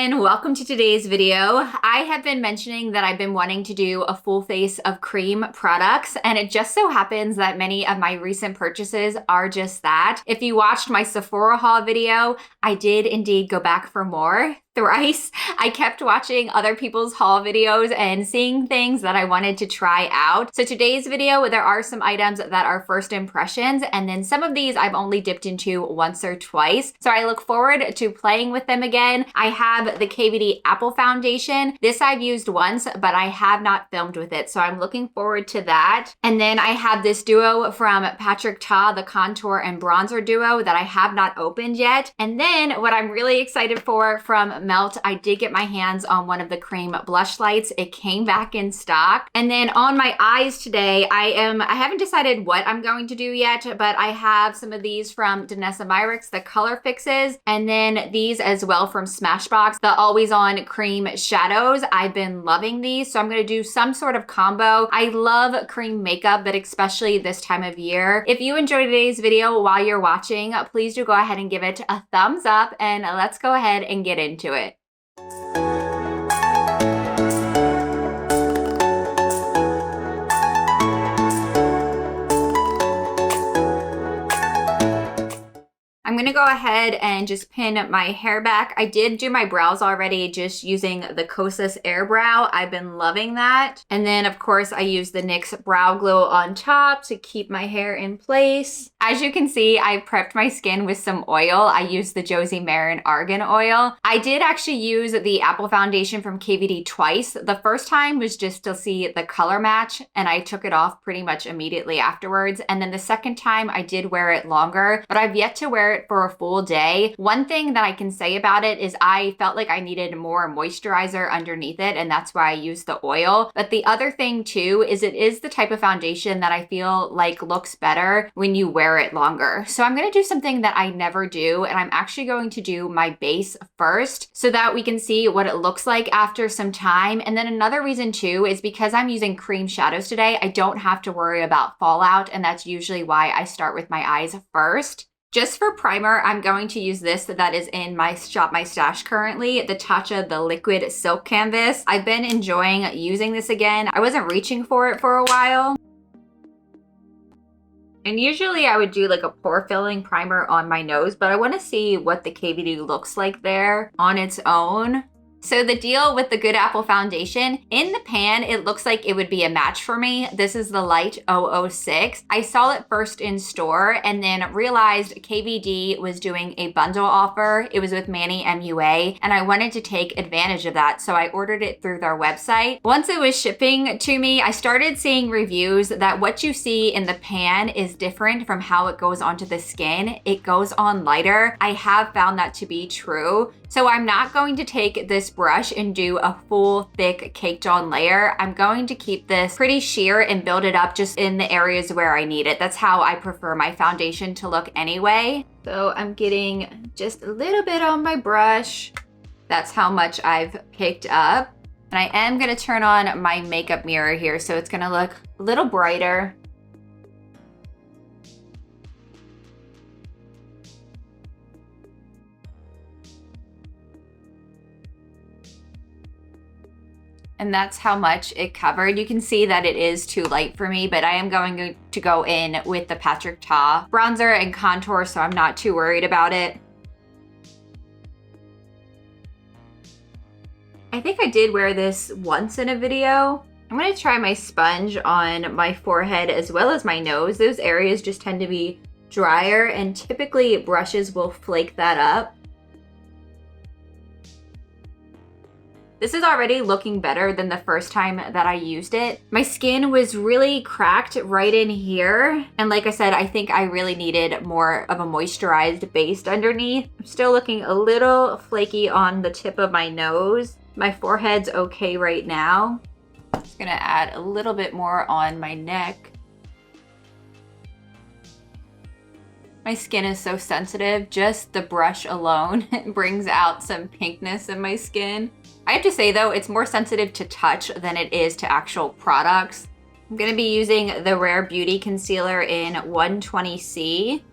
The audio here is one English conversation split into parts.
everyone, welcome to today's video. I have been mentioning that I've been wanting to do a full face of Creme products, and it just so happens that many of my recent purchases are just that. If you watched my Sephora haul video, I did indeed go back for more. Thrice. I kept watching other people's haul videos and seeing things that I wanted to try out. So today's video, there are some items that are first impressions, and then some of these I've only dipped into once or twice. So I look forward to playing with them again. I have the Kvd Apple Foundation. This I've used once, but I have not filmed with it. So I'm looking forward to that. And then I have this duo from Tatcha, the contour and bronzer duo that I have not opened yet. And then what I'm really excited for from Melt, I did get my hands on one of the Creme blush lights. It came back in stock. And then on my eyes today, I haven't decided what I'm going to do yet, but I have some of these from Danessa Myricks, the color fixes, and then these as well from Smashbox, the always on cream shadows. I've been loving these, so I'm going to do some sort of combo. I love cream makeup, but especially this time of year. If you enjoyed today's video while you're watching, please do go ahead and give it a thumbs up, and let's go ahead and get into it. I'm gonna go ahead and just pin my hair back. I did do my brows already just using the Kosas Air Brow. I've been loving that. And then of course I use the NYX Brow Glue on top to keep my hair in place. As you can see, I prepped my skin with some oil. I used the Josie Marin Argan Oil. I did actually use the Apple Foundation from Kvd twice. The first time was just to see the color match, and I took it off pretty much immediately afterwards. And then the second time I did wear it longer, but I've yet to wear it for a full day. One thing that I can say about it is I felt like I needed more moisturizer underneath it, and that's why I used the oil. But the other thing too is it is the type of foundation that I feel like looks better when you wear it longer. So I'm going to do something that I never do, and I'm actually going to do my base first so that we can see what it looks like after some time. And then another reason too is because I'm using cream shadows today, I don't have to worry about fallout, and that's usually why I start with my eyes first. Just for primer, I'm going to use this that is in my Shop My Stash currently, the Tatcha The Liquid Silk Canvas. I've been enjoying using this again. I wasn't reaching for it for a while. And usually I would do like a pore filling primer on my nose, but I want to see what the Kvd looks like there on its own. So the deal with the Kvd Apple Foundation, in the pan, it looks like it would be a match for me. This is the Light 006. I saw it first in store and then realized Kvd was doing a bundle offer. It was with Manny MUA, and I wanted to take advantage of that. So I ordered it through their website. Once it was shipping to me, I started seeing reviews that what you see in the pan is different from how it goes onto the skin. It goes on lighter. I have found that to be true. So I'm not going to take this brush and do a full thick caked on layer. I'm going to keep this pretty sheer and build it up just in the areas where I need it. That's how I prefer my foundation to look anyway. So I'm getting just a little bit on my brush. That's how much I've picked up. And I am gonna turn on my makeup mirror here so it's gonna look a little brighter. And that's how much it covered. You can see that it is too light for me, but I am going to go in with the Tatcha bronzer and contour, so I'm not too worried about it. I think I did wear this once in a video. I'm gonna try my sponge on my forehead as well as my nose. Those areas just tend to be drier, and typically brushes will flake that up. This is already looking better than the first time that I used it. My skin was really cracked right in here. And like I said, I think I really needed more of a moisturized base underneath. I'm still looking a little flaky on the tip of my nose. My forehead's okay right now. Just gonna add a little bit more on my neck. My skin is so sensitive. Just the brush alone brings out some pinkness in my skin. I have to say though, it's more sensitive to touch than it is to actual products. I'm gonna be using the Rare Beauty Concealer in 120C.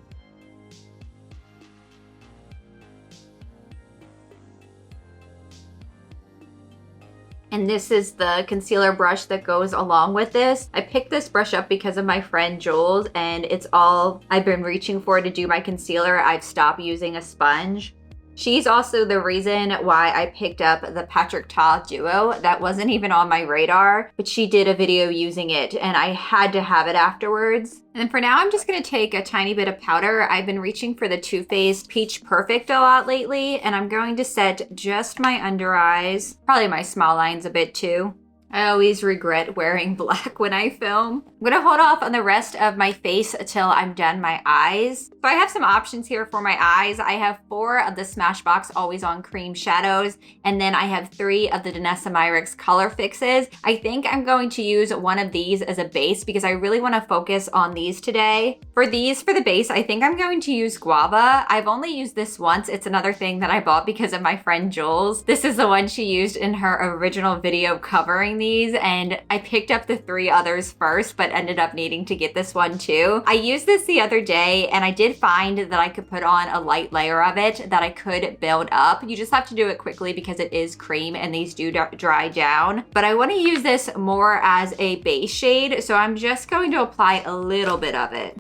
And this is the concealer brush that goes along with this. I picked this brush up because of my friend Jwls, and it's all I've been reaching for to do my concealer. I've stopped using a sponge. She's also the reason why I picked up the Patrick Ta Duo. That wasn't even on my radar, but she did a video using it and I had to have it afterwards. And then for now, I'm just gonna take a tiny bit of powder. I've been reaching for the Too Faced Peach Perfect a lot lately, and I'm going to set just my under eyes, probably my small lines a bit too. I always regret wearing black when I film. I'm gonna hold off on the rest of my face until I'm done my eyes. So I have some options here for my eyes. I have 4 of the Smashbox Always On Cream shadows, and then I have 3 of the Danessa Myricks color fixes. I think I'm going to use one of these as a base because I really wanna focus on these today. For the base, I think I'm going to use Guava. I've only used this once. It's another thing that I bought because of my friend Jwls. This is the one she used in her original video covering these, and I picked up the 3 others first, but ended up needing to get this one too. I used this the other day and I did find that I could put on a light layer of it that I could build up. You just have to do it quickly because it is cream and these do dry down. But I want to use this more as a base shade, so I'm just going to apply a little bit of it.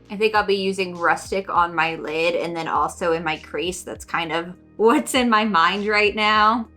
I think I'll be using Rustic on my lid and then also in my crease. That's kind of what's in my mind right now.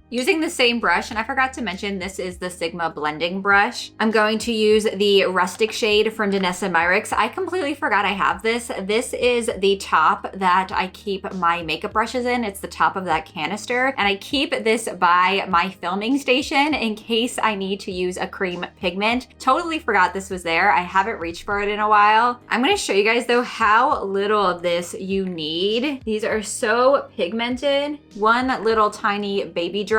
Using the same brush, and I forgot to mention, this is the Sigma blending brush. I'm going to use the Rustic shade from Danessa Myricks. I completely forgot I have this. This is the top that I keep my makeup brushes in. It's the top of that canister, and I keep this by my filming station in case I need to use a cream pigment. Totally forgot this was there. I haven't reached for it in a while. I'm gonna show you guys though how little of this you need. These are so pigmented. One little tiny baby drop.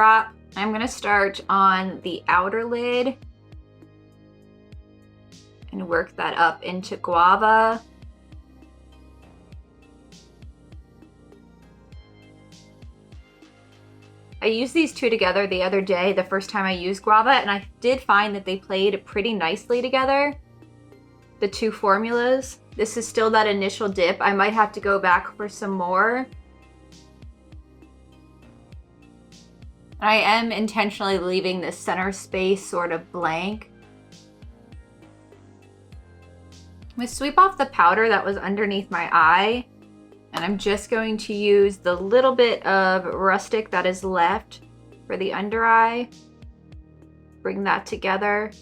I'm gonna start on the outer lid and work that up into Guava. I used these 2 together the other day, the first time I used Guava, and I did find that they played pretty nicely together, the 2 formulas. This is still that initial dip. I might have to go back for some more. I am intentionally leaving this center space sort of blank. I'm gonna sweep off the powder that was underneath my eye, and I'm just going to use the little bit of Rustic that is left for the under eye. Bring that together.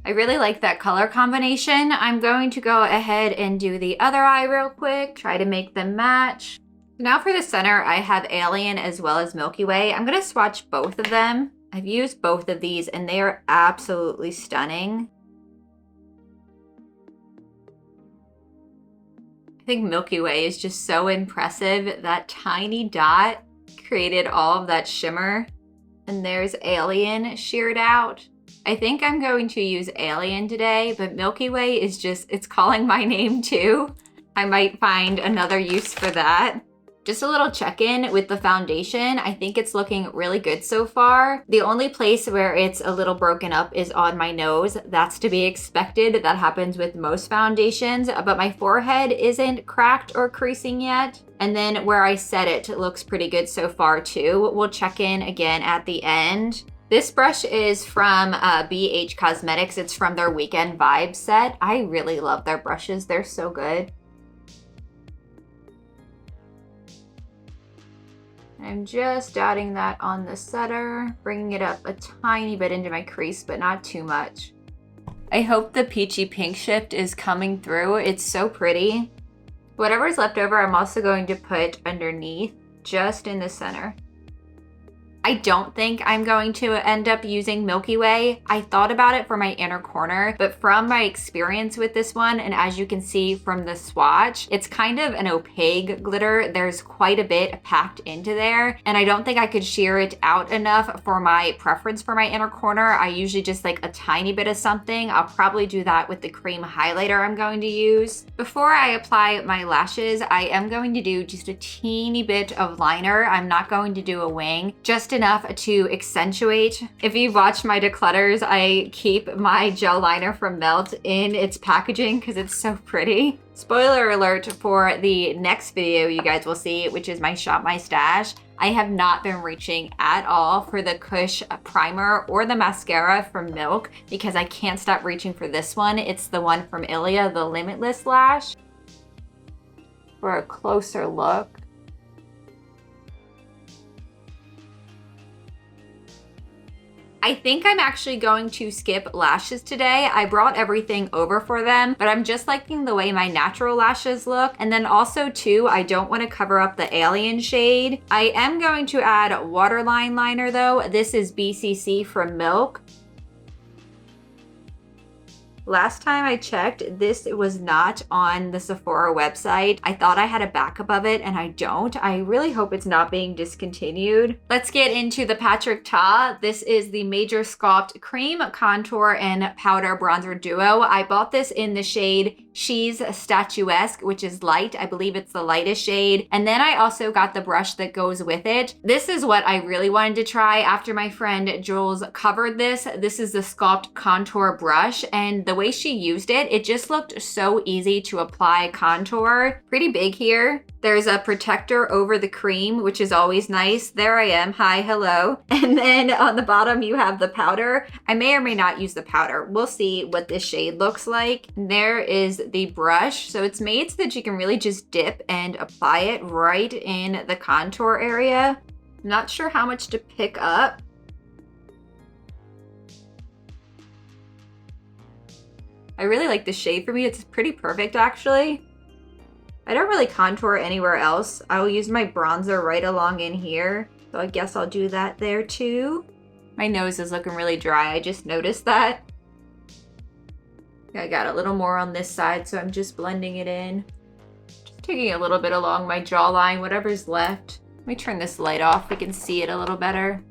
I really like that color combination. I'm going to go ahead and do the other eye real quick, try to make them match. Now for the center, I have Alien as well as Milky Way. I'm gonna swatch both of them. I've used both of these and they are absolutely stunning. I think Milky Way is just so impressive. That tiny dot created all of that shimmer. And there's Alien sheared out. I think I'm going to use Alien today, but Milky Way is just, it's calling my name too. I might find another use for that. Just a little check-in with the foundation. I think it's looking really good so far. The only place where it's a little broken up is on my nose. That's to be expected. That happens with most foundations, but my forehead isn't cracked or creasing yet. And then where I set it looks pretty good so far too. We'll check in again at the end. This brush is from BH Cosmetics. It's from their Weekend Vibes set. I really love their brushes. They're so good. I'm just dotting that on the setter, bringing it up a tiny bit into my crease, but not too much. I hope the peachy pink shift is coming through. It's so pretty. Whatever's left over, I'm also going to put underneath, just in the center. I don't think I'm going to end up using Milky Way. I thought about it for my inner corner, but from my experience with this one, and as you can see from the swatch, it's kind of an opaque glitter. There's quite a bit packed into there, and I don't think I could sheer it out enough for my preference for my inner corner. I usually just like a tiny bit of something. I'll probably do that with the cream highlighter I'm going to use. Before I apply my lashes, I am going to do just a teeny bit of liner. I'm not going to do a wing, just enough to accentuate. If you've watched my declutters, I keep my gel liner from Melt in its packaging because it's so pretty. Spoiler alert for the next video you guys will see, which is my Shop My Stash. I have not been reaching at all for the Kush primer or the mascara from Milk because I can't stop reaching for this one. It's the one from Ilia, the Limitless Lash. For a closer look. I think I'm actually going to skip lashes today. I brought everything over for them, but I'm just liking the way my natural lashes look. And then also too, I don't want to cover up the alien shade. I am going to add Waterline Liner though. This is BCC from Milk. Last time I checked, this was not on the Sephora website. I thought I had a backup of it and I don't. I really hope it's not being discontinued. Let's get into the Patrick Ta. This is the Major Sculpt Cream Contour and Powder Bronzer Duo. I bought this in the shade She's Statuesque, which is light. I believe it's the lightest shade. And then I also got the brush that goes with it. This is what I really wanted to try after my friend Jwls covered this. This is the Sculpt Contour brush, and the way she used it, it just looked so easy to apply contour. Pretty big here. There's a protector over the cream, which is always nice. There I am. Hi, hello. And then on the bottom, you have the powder. I may or may not use the powder. We'll see what this shade looks like. And there is the brush. So it's made so that you can really just dip and apply it right in the contour area. Not sure how much to pick up. I really like the shade for me. It's pretty perfect, actually. I don't really contour anywhere else. I will use my bronzer right along in here. So I guess I'll do that there too. My nose is looking really dry. I just noticed that. I got a little more on this side, so I'm just blending it in. Just taking a little bit along my jawline, whatever's left. Let me turn this light off. We can see it a little better.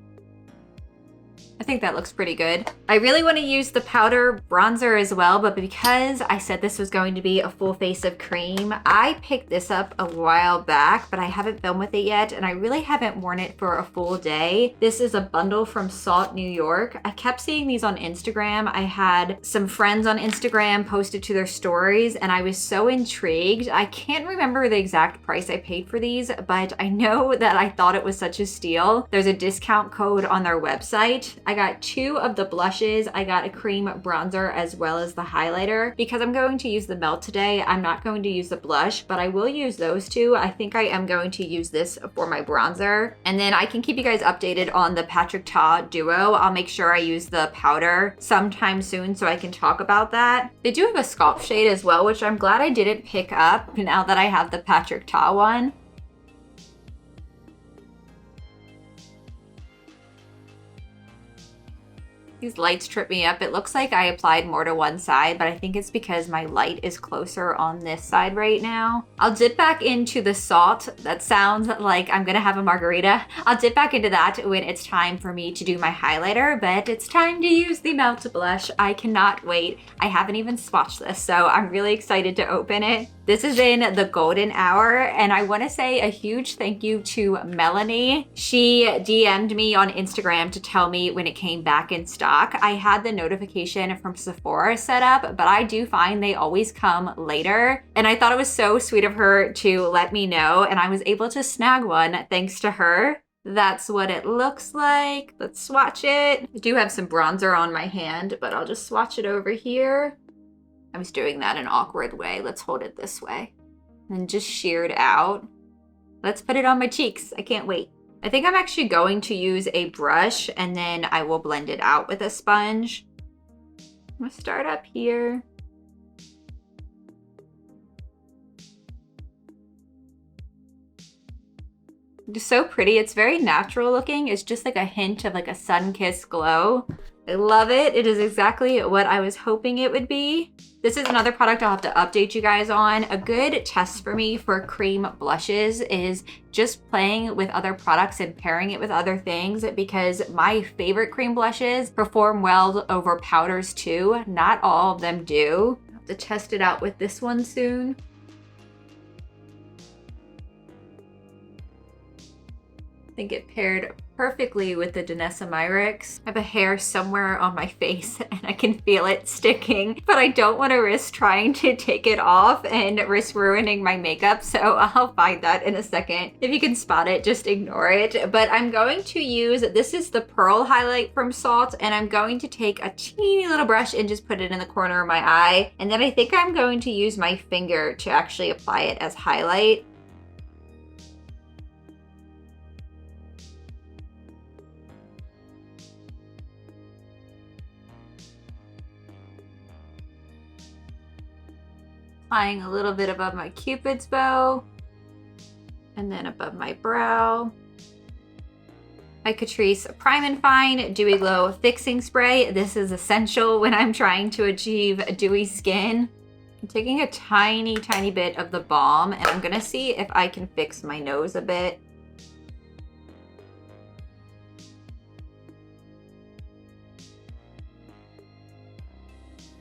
I think that looks pretty good. I really want to use the powder bronzer as well, but because I said this was going to be a full face of cream, I picked this up a while back, but I haven't filmed with it yet, and I really haven't worn it for a full day. This is a bundle from Salt New York. I kept seeing these on Instagram. I had some friends on Instagram posted to their stories, and I was so intrigued. I can't remember the exact price I paid for these, but I know that I thought it was such a steal. There's a discount code on their website. I got 2 of the blushes. I got a cream bronzer as well as the highlighter. Because I'm going to use the Melt today, I'm not going to use the blush, but I will use those 2. I think I am going to use this for my bronzer. And then I can keep you guys updated on the Patrick Ta duo. I'll make sure I use the powder sometime soon so I can talk about that. They do have a Sculpt shade as well, which I'm glad I didn't pick up now that I have the Patrick Ta one. These lights trip me up. It looks like I applied more to one side, but I think it's because my light is closer on this side right now. I'll dip back into the salt. That sounds like I'm gonna have a margarita. I'll dip back into that when it's time for me to do my highlighter, but it's time to use the Melt blush. I cannot wait. I haven't even swatched this, so I'm really excited to open it. This is in the golden hour, and I want to say a huge thank you to Melanie. She DM'd me on Instagram to tell me when it came back in stock. I had the notification from Sephora set up, but I do find they always come later. And I thought it was so sweet of her to let me know, and I was able to snag one thanks to her. That's what it looks like. Let's swatch it. I do have some bronzer on my hand, but I'll just swatch it over here. I was doing that an awkward way. Let's hold it this way. And just shear it out. Let's put it on my cheeks. I can't wait. I think I'm actually going to use a brush and then I will blend it out with a sponge. I'm gonna start up here. Just so pretty. It's very natural looking. It's just like a hint of like a sun-kissed glow. I love it. It is exactly what I was hoping it would be. This is another product I'll have to update you guys on. A good test for me for cream blushes is just playing with other products and pairing it with other things, because my favorite cream blushes perform well over powders too. Not all of them do. I'll have to test it out with this one soon. I think it paired perfectly with the Danessa Myricks. I have a hair somewhere on my face and I can feel it sticking, but I don't want to risk trying to take it off and risk ruining my makeup, so I'll find that in a second. If you can spot it, just ignore it. But I'm going to use, this is the Pearl highlight from Salt, and I'm going to take a teeny little brush and just put it in the corner of my eye. And then I think I'm going to use my finger to actually apply it as highlight. Applying a little bit above my Cupid's bow and then above my brow. My Catrice Prime and Fine Dewy Glow Fixing Spray. This is essential when I'm trying to achieve dewy skin. I'm taking a tiny, tiny bit of the balm and I'm gonna see if I can fix my nose a bit.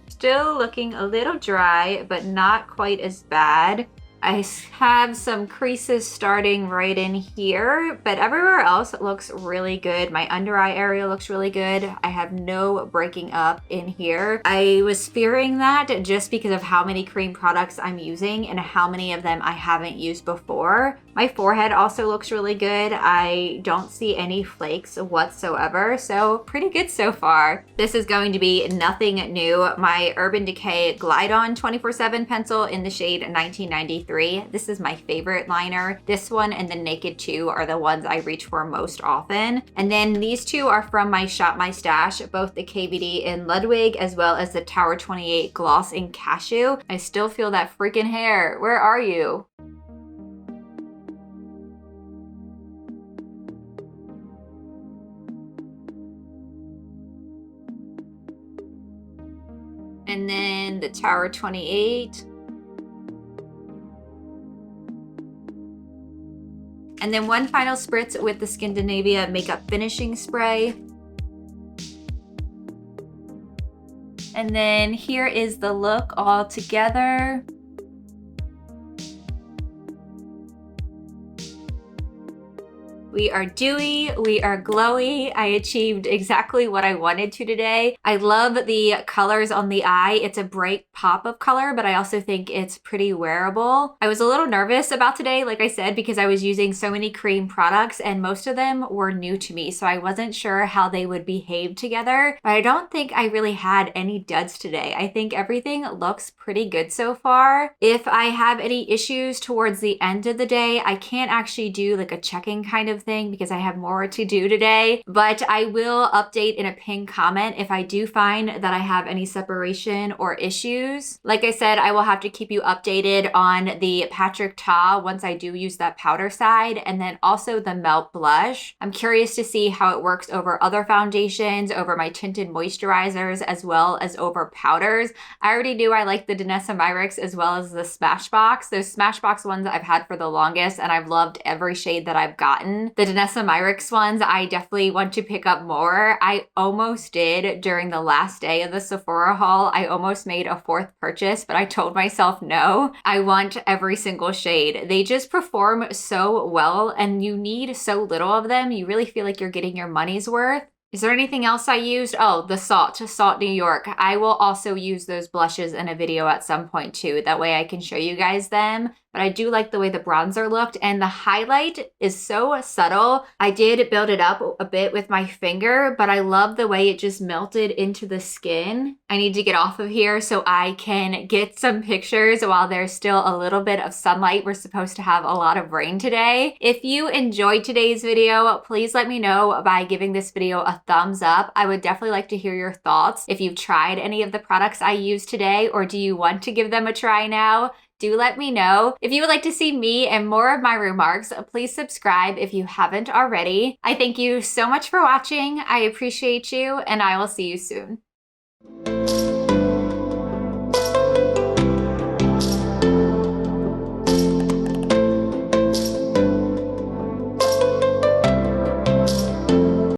Still looking a little dry, but not quite as bad. I have some creases starting right in here, but everywhere else it looks really good. My under eye area looks really good. I have no breaking up in here. I was fearing that just because of how many cream products I'm using and how many of them I haven't used before. My forehead also looks really good. I don't see any flakes whatsoever, so pretty good so far. This is going to be nothing new. My Urban Decay Glide On 24/7 pencil in the shade 1993. This is my favorite liner. This one and the Naked 2 are the ones I reach for most often. And then these two are from my Shop My Stash, both the KVD in Ludwig as well as the Tower 28 Gloss in Cashew. I still feel that freaking hair. Where are you? And then the Tower 28. And then one final spritz with the Scandinavia Makeup Finishing Spray. And then here is the look all together. We are dewy, we are glowy. I achieved exactly what I wanted to today. I love the colors on the eye. It's a bright pop of color, but I also think it's pretty wearable. I was a little nervous about today, like I said, because I was using so many cream products and most of them were new to me, so I wasn't sure how they would behave together. But I don't think I really had any duds today. I think everything looks pretty good so far. If I have any issues towards the end of the day, I can't actually do like a checking kind of thing because I have more to do today, but I will update in a pinned comment if I do find that I have any separation or issues. Like I said, I will have to keep you updated on the Patrick Ta once I do use that powder side, and then also the Melt Blush. I'm curious to see how it works over other foundations, over my tinted moisturizers, as well as over powders. I already knew I liked the Danessa Myricks as well as the Smashbox. Those Smashbox ones I've had for the longest and I've loved every shade that I've gotten. The Danessa Myricks ones, I definitely want to pick up more. I almost did during the last day of the Sephora haul. I almost made a fourth purchase, but I told myself no. I want every single shade. They just perform so well and you need so little of them. You really feel like you're getting your money's worth. Is there anything else I used? Oh, the Salt New York. I will also use those blushes in a video at some point too. That way I can show you guys them. But I do like the way the bronzer looked, and the highlight is so subtle. I did build it up a bit with my finger, but I love the way it just melted into the skin. I need to get off of here so I can get some pictures while there's still a little bit of sunlight. We're supposed to have a lot of rain today. If you enjoyed today's video, please let me know by giving this video a thumbs up. I would definitely like to hear your thoughts. If you've tried any of the products I used today, or do you want to give them a try now? do let me know. If you would like to see me and more of my remarks, please subscribe if you haven't already. I thank you so much for watching. I appreciate you, and I will see you soon.